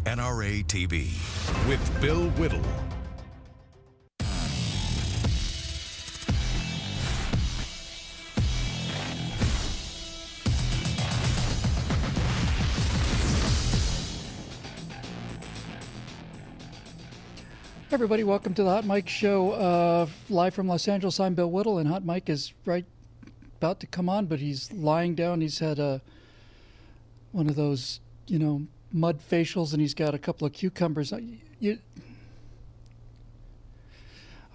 NRATV with Bill Whittle. Hey everybody, welcome to the Hot Mic Show, live from Los Angeles. I'm Bill Whittle, and Hot Mic is right about to come on, but he's lying down. He's had one of those, mud facials, and he's got a couple of cucumbers. All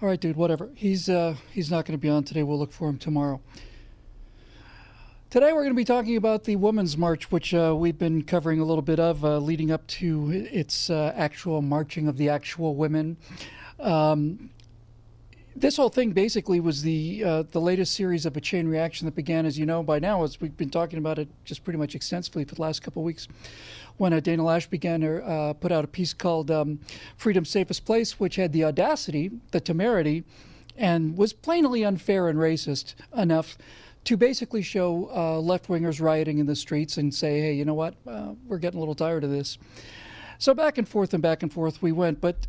right, dude, whatever. He's not going to be on today. We'll look for him tomorrow. Today we're going to be talking about the Women's March, which we've been covering a little bit of, leading up to its actual marching of the actual women. This whole thing basically was the latest series of a chain reaction that began, as you know by now, as we've been talking about it just pretty much extensively for the last couple of weeks, when Dana Loesch began to put out a piece called Freedom's Safest Place, which had the audacity, the temerity, and was plainly unfair and racist enough to basically show left-wingers rioting in the streets and say, hey, you know what, we're getting a little tired of this. So back and forth we went. But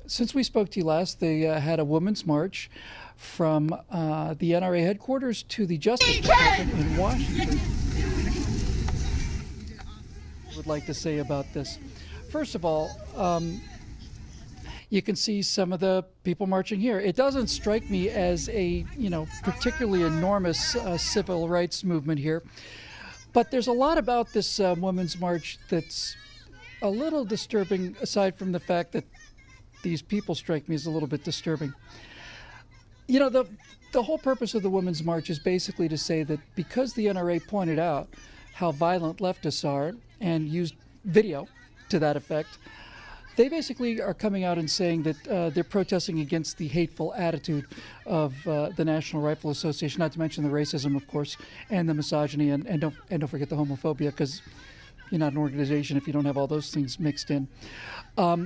since we spoke to you last, they had a women's march from the NRA headquarters to the Justice Department in Washington. I would like to say about this. First of all, you can see some of the people marching here. It doesn't strike me as a, particularly enormous civil rights movement here. But there's a lot about this women's march that's a little disturbing, aside from the fact that these people strike me as a little bit disturbing. The whole purpose of the Women's March is basically to say that because the NRA pointed out how violent leftists are and used video to that effect, they basically are coming out and saying that they're protesting against the hateful attitude of the National Rifle Association, not to mention the racism, of course, and the misogyny, and don't forget the homophobia, because you're not an organization if you don't have all those things mixed in. But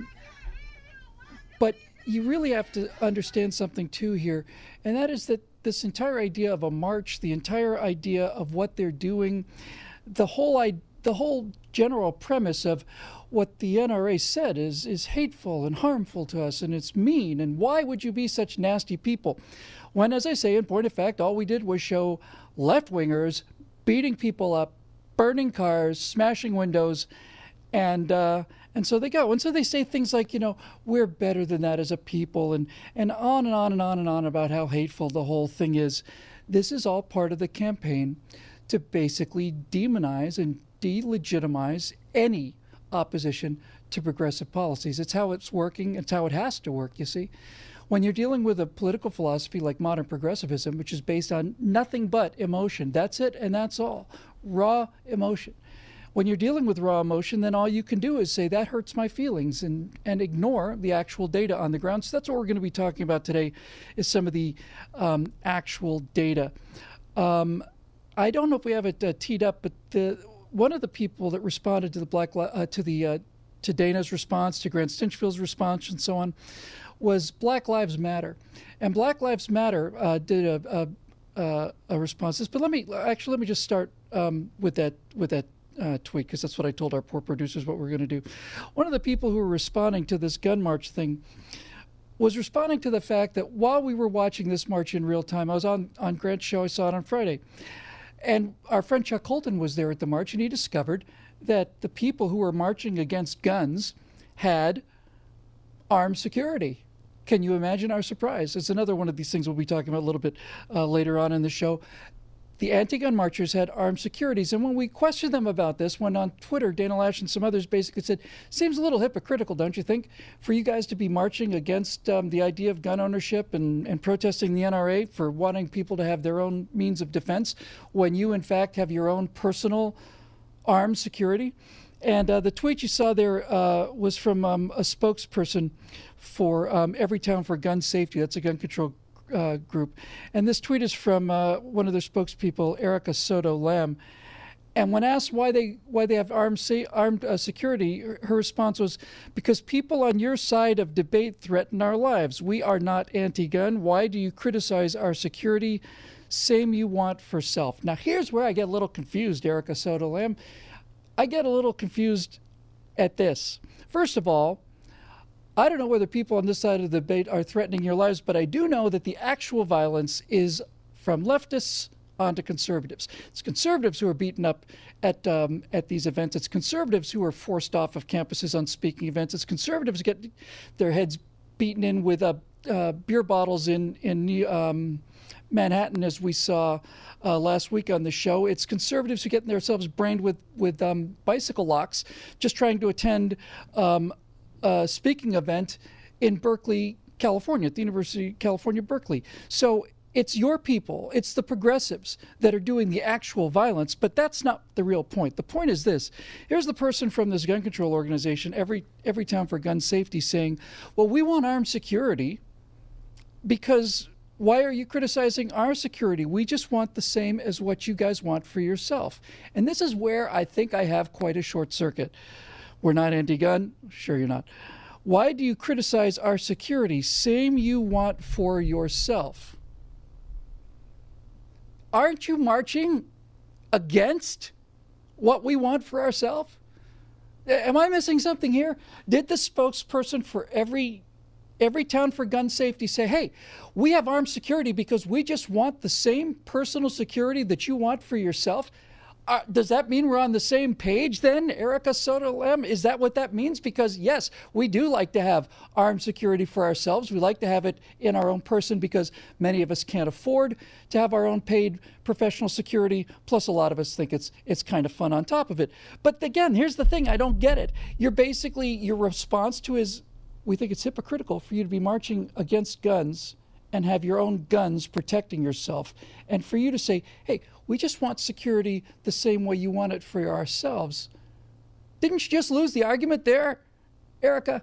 you really have to understand something too here, and that is that this entire idea of a march, the entire idea of what they're doing, the whole general premise of what the NRA said is hateful and harmful to us, and it's mean, and why would you be such nasty people? When, as I say, in point of fact, all we did was show left-wingers beating people up, burning cars, smashing windows, and so they go. And so they say things like, we're better than that as a people, and on and on and on and on about how hateful the whole thing is. This is all part of the campaign to basically demonize and delegitimize any opposition to progressive policies. It's how it's working. It's how it has to work, you see. When you're dealing with a political philosophy like modern progressivism, which is based on nothing but emotion, that's it and that's all, raw emotion. When you're dealing with raw emotion, then all you can do is say, that hurts my feelings, and ignore the actual data on the ground. So that's what we're going to be talking about today, is some of the actual data. I don't know if we have it teed up, but one of the people that responded to the to Dana's response, to Grant Stinchfield's response, and so on, was Black Lives Matter, and Black Lives Matter did a response. But let me just start with that tweet, because that's what I told our poor producers what we're going to do. One of the people who were responding to this gun march thing was responding to the fact that while we were watching this march in real time, I was on Grant's show, I saw it on Friday, and our friend Chuck Holton was there at the march, and he discovered that the people who were marching against guns had armed security. Can you imagine our surprise? It's another one of these things we'll be talking about a little bit later on in the show. The anti-gun marchers had armed securities, and when we questioned them about this, when on Twitter, Dana Loesch and some others basically said, seems a little hypocritical, don't you think, for you guys to be marching against the idea of gun ownership and protesting the NRA for wanting people to have their own means of defense, when you, in fact, have your own personal armed security? And the tweet you saw there was from a spokesperson for Everytown for Gun Safety. That's a gun control group. And this tweet is from one of their spokespeople, Erica Soto Lamb. And when asked why they have armed security, her response was, because people on your side of debate threaten our lives. We are not anti-gun. Why do you criticize our security? Same you want for self. Now here's where I get a little confused, Erica Soto Lamb. I get a little confused at this. First of all, I don't know whether people on this side of the debate are threatening your lives, but I do know that the actual violence is from leftists onto conservatives. It's conservatives who are beaten up at these events. It's conservatives who are forced off of campuses on speaking events. It's conservatives who get their heads beaten in with beer bottles in Manhattan, as we saw last week on the show. It's conservatives who get themselves brained with bicycle locks just trying to attend a speaking event in Berkeley, California, at the University of California, Berkeley. So it's your people, it's the progressives that are doing the actual violence, but that's not the real point. The point is this. Here's the person from this gun control organization, Every Town for Gun Safety, saying, well, we want armed security because why are you criticizing our security? We just want the same as what you guys want for yourself. And this is where I think I have quite a short circuit. We're not anti-gun? Sure you're not. Why do you criticize our security? Same you want for yourself. Aren't you marching against what we want for ourselves? Am I missing something here? Did the spokesperson for Every Town for Gun Safety say, hey, we have armed security because we just want the same personal security that you want for yourself? Does that mean we're on the same page then, Erica Soto-Lam? Is that what that means? Because yes, we do like to have armed security for ourselves. We like to have it in our own person because many of us can't afford to have our own paid professional security. Plus, a lot of us think it's kind of fun on top of it. But again, here's the thing. I don't get it. You're basically, your response to is, we think it's hypocritical for you to be marching against guns and have your own guns protecting yourself. And for you to say, hey, we just want security the same way you want it for ourselves. Didn't you just lose the argument there, Erica?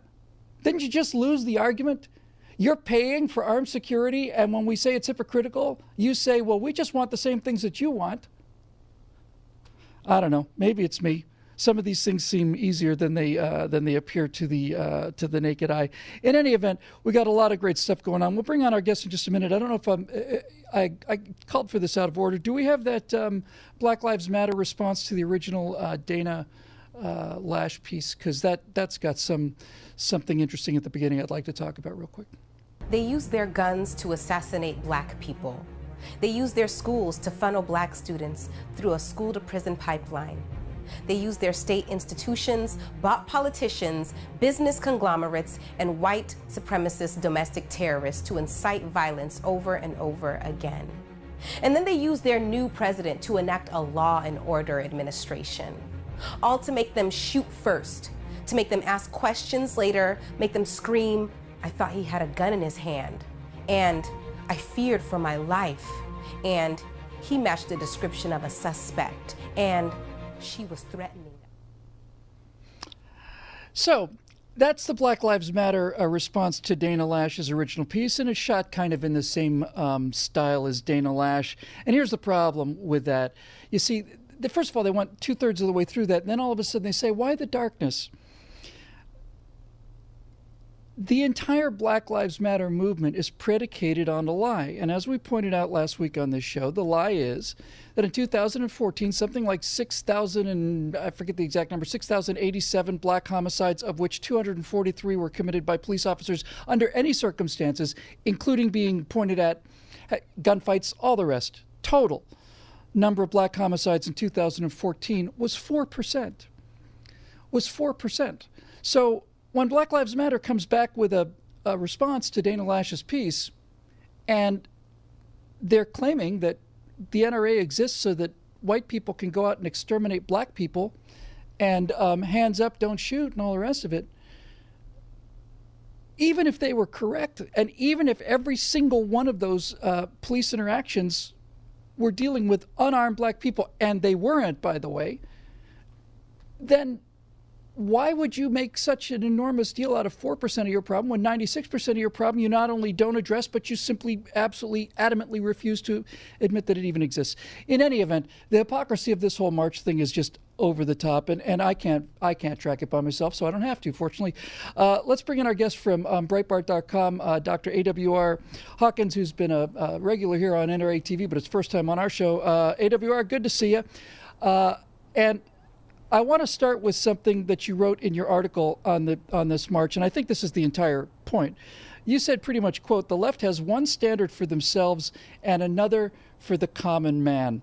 Didn't you just lose the argument? You're paying for armed security, and when we say it's hypocritical, you say, well, we just want the same things that you want. I don't know. Maybe it's me. Some of these things seem easier than they appear to the naked eye. In any event, we got a lot of great stuff going on. We'll bring on our guest in just a minute. I don't know if I called for this out of order. Do we have that Black Lives Matter response to the original Dana Lash piece? Because that's got something interesting at the beginning I'd like to talk about real quick. They use their guns to assassinate black people. They use their schools to funnel black students through a school-to-prison pipeline. They use their state institutions, bought politicians, business conglomerates, and white supremacist domestic terrorists to incite violence over and over again. And then they use their new president to enact a law and order administration, all to make them shoot first, to make them ask questions later, make them scream, I thought he had a gun in his hand, and I feared for my life, and he matched the description of a suspect, and she was threatening them. So that's the Black Lives Matter response to Dana Lash's original piece, and it's shot kind of in the same style as Dana Lash. And here's the problem with that. You see, first of all, they went 2/3 of the way through that, and then all of a sudden they say, why the darkness? The entire Black Lives Matter movement is predicated on a lie. And as we pointed out last week on this show, the lie is that in 2014, something like 6,000, and I forget the exact number, 6,087 black homicides, of which 243 were committed by police officers under any circumstances, including being pointed at gunfights, all the rest. Total number of black homicides in 2014 was 4%. Was 4%. So when Black Lives Matter comes back with a response to Dana Lash's piece, and they're claiming that the NRA exists so that white people can go out and exterminate black people, and hands up, don't shoot, and all the rest of it, even if they were correct, and even if every single one of those police interactions were dealing with unarmed black people, and they weren't, by the way, then why would you make such an enormous deal out of 4% of your problem when 96% of your problem you not only don't address, but you simply absolutely adamantly refuse to admit that it even exists? In any event, the hypocrisy of this whole march thing is just over the top, and I can't track it by myself, so I don't have to, fortunately. Let's bring in our guest from Breitbart.com, Dr. AWR Hawkins, who's been a regular here on NRATV, but it's first time on our show. AWR, good to see you. And I want to start with something that you wrote in your article on this march, and I think this is the entire point. You said pretty much, quote, "The left has one standard for themselves and another for the common man."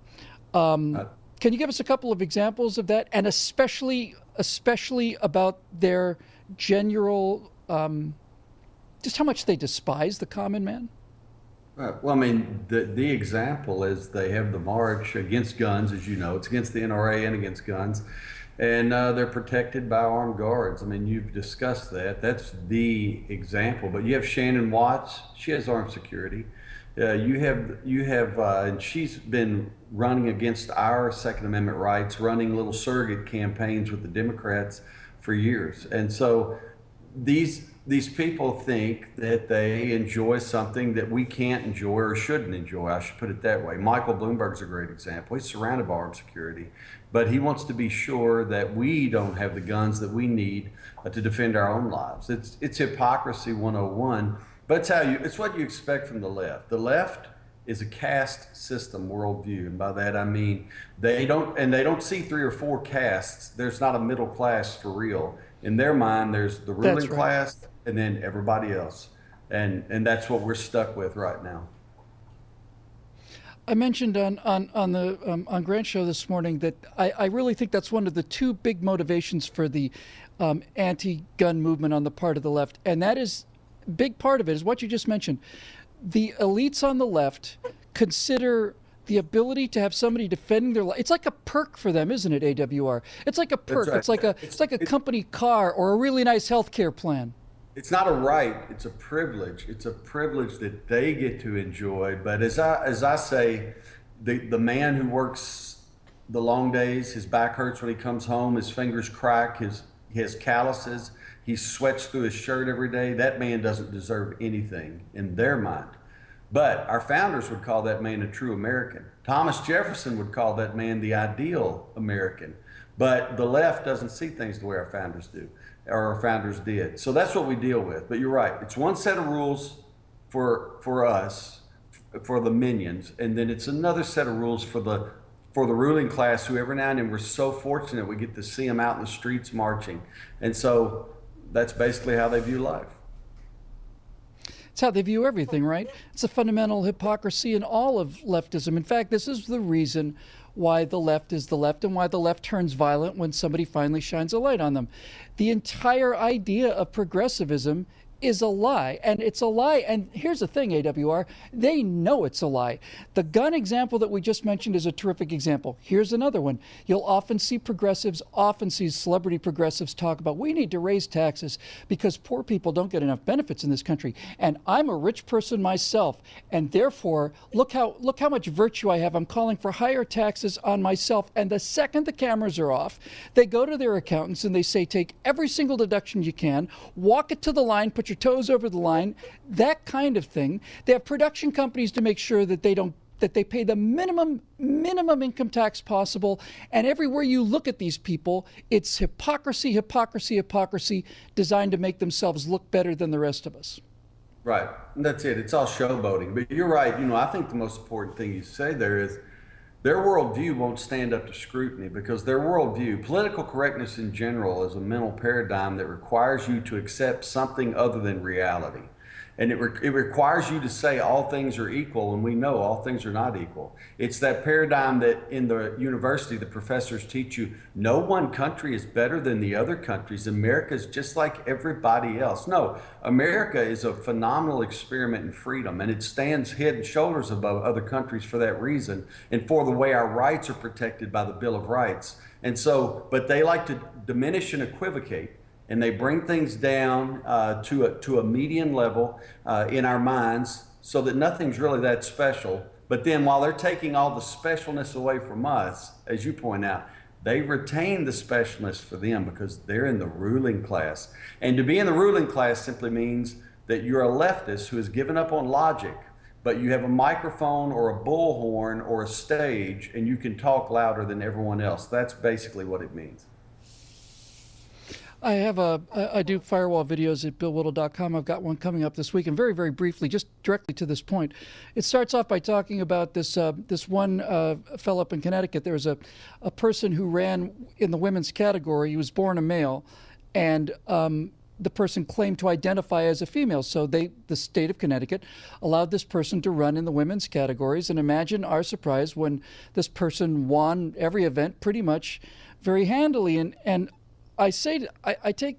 Can you give us a couple of examples of that, and especially about their general, just how much they despise the common man? Well, I mean, the example is they have the march against guns, as you know. It's against the NRA and against guns, and they're protected by armed guards. I mean, you've discussed that. That's the example. But you have Shannon Watts. She has armed security. You have, and she's been running against our Second Amendment rights, running little surrogate campaigns with the Democrats for years. And so these people think that they enjoy something that we can't enjoy or shouldn't enjoy. I should put it that way. Michael Bloomberg's a great example. He's surrounded by armed security, but he wants to be sure that we don't have the guns that we need to defend our own lives. It's hypocrisy 101. But it's what you expect from the left. The left is a caste system worldview, and by that I mean they don't see 3 or 4 castes. There's not a middle class for real. In their mind, there's the ruling class and then everybody else, and that's what we're stuck with right now. I mentioned on Grant's show this morning that I really think that's one of the 2 big motivations for the anti-gun movement on the part of the left, and that is. Big part of it is what you just mentioned. The elites on the left consider the ability to have somebody defending their life. It's like a perk for them, isn't it, AWR? It's like a perk. Right. It's like a company car or a really nice health care plan. It's not a right, it's a privilege. It's a privilege that they get to enjoy. But as I say, the man who works the long days, his back hurts when he comes home, his fingers crack, he has calluses, he sweats through his shirt every day. That man doesn't deserve anything in their mind. But our founders would call that man a true American. Thomas Jefferson would call that man the ideal American. But the left doesn't see things the way our founders do, or our founders did. So that's what we deal with. But you're right. It's one set of rules for us, for the minions, and then it's another set of rules for the ruling class, who every now and then we're so fortunate we get to see them out in the streets marching. And so that's basically how they view life. It's how they view everything, right? It's a fundamental hypocrisy in all of leftism. In fact, this is the reason why the left is the left and why the left turns violent when somebody finally shines a light on them. The entire idea of progressivism is a lie, and it's a lie. And here's the thing, AWR, they know it's a lie. The gun example that we just mentioned is a terrific example. Here's another one. You'll often see celebrity progressives talk about, we need to raise taxes because poor people don't get enough benefits in this country. And I'm a rich person myself, and therefore, look how much virtue I have. I'm calling for higher taxes on myself. And the second the cameras are off, they go to their accountants and they say, take every single deduction you can, walk it to the line, put your toes over the line, that kind of thing. They have production companies to make sure that they pay the minimum income tax possible. And everywhere you look at these people, it's hypocrisy designed to make themselves look better than the rest of us. Right. And that's it. It's all showboating. But you're right. I think the most important thing you say there is their worldview won't stand up to scrutiny, because their worldview, political correctness in general, is a mental paradigm that requires you to accept something other than reality. And it requires you to say all things are equal, and we know all things are not equal. It's that paradigm that in the university, the professors teach you, no one country is better than the other countries. America is just like everybody else. No, America is a phenomenal experiment in freedom, and it stands head and shoulders above other countries for that reason, and for the way our rights are protected by the Bill of Rights. And so, but they like to diminish and equivocate. And they bring things down to a median level in our minds, so that nothing's really that special. But then while they're taking all the specialness away from us, as you point out, they retain the specialness for them because they're in the ruling class. And to be in the ruling class simply means that you're a leftist who has given up on logic, but you have a microphone or a bullhorn or a stage, and you can talk louder than everyone else. That's basically what it means. I do firewall videos at BillWhittle.com. I've got one coming up this week, and very, very briefly, just directly to this point, it starts off by talking about this one fellow up in Connecticut. There was a person who ran in the women's category. He was born a male, and the person claimed to identify as a female. So the state of Connecticut allowed this person to run in the women's categories. And imagine our surprise when this person won every event pretty much very handily. And I take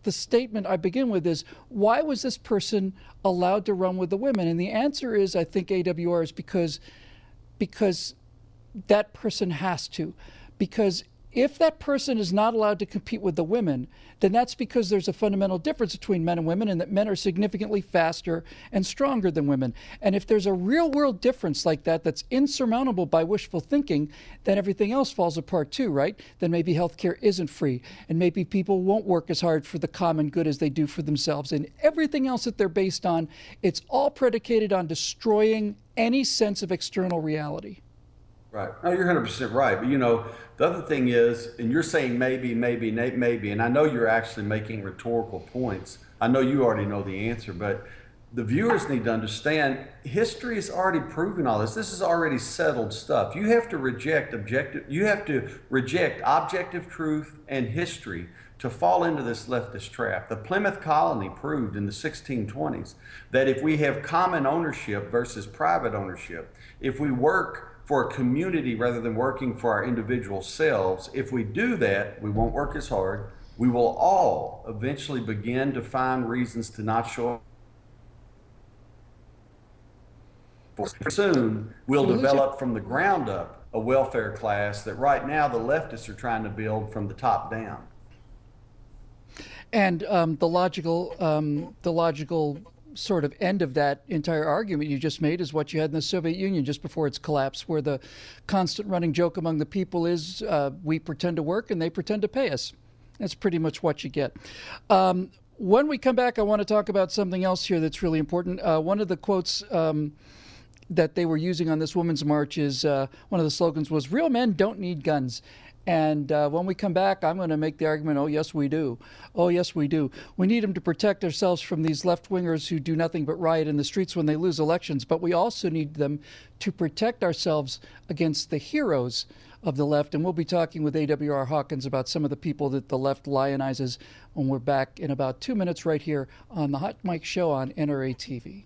the statement I begin with is, why was this person allowed to run with the women? And the answer is, I think, AWR is because that person has to. Because if that person is not allowed to compete with the women, then that's because there's a fundamental difference between men and women, and that men are significantly faster and stronger than women. And if there's a real world difference like that that's insurmountable by wishful thinking, then everything else falls apart too, right? Then maybe healthcare isn't free, and maybe people won't work as hard for the common good as they do for themselves. And everything else that they're based on, it's all predicated on destroying any sense of external reality. Right. No, you're 100% right. But the other thing is, and you're saying maybe, and I know you're actually making rhetorical points. I know you already know the answer, but the viewers need to understand history has already proven all this. This is already settled stuff. You have to reject objective truth and history to fall into this leftist trap. The Plymouth Colony proved in the 1620s that if we have common ownership versus private ownership, if we work for a community rather than working for our individual selves, if we do that, we won't work as hard. We will all eventually begin to find reasons to not show up. Soon, we'll develop from the ground up a welfare class that right now the leftists are trying to build from the top down. And the logical sort of end of that entire argument you just made is what you had in the Soviet Union just before its collapse, where the constant running joke among the people is we pretend to work and they pretend to pay us. That's pretty much what you get. When we come back, I want to talk about something else here that's really important. One of the quotes that they were using on this women's march is one of the slogans was, "Real men don't need guns." And when we come back, I'm going to make the argument, oh, yes, we do. Oh, yes, we do. We need them to protect ourselves from these left-wingers who do nothing but riot in the streets when they lose elections. But we also need them to protect ourselves against the heroes of the left. And we'll be talking with AWR Hawkins about some of the people that the left lionizes when we're back in about 2 minutes right here on the Hot Mic Show on NRATV.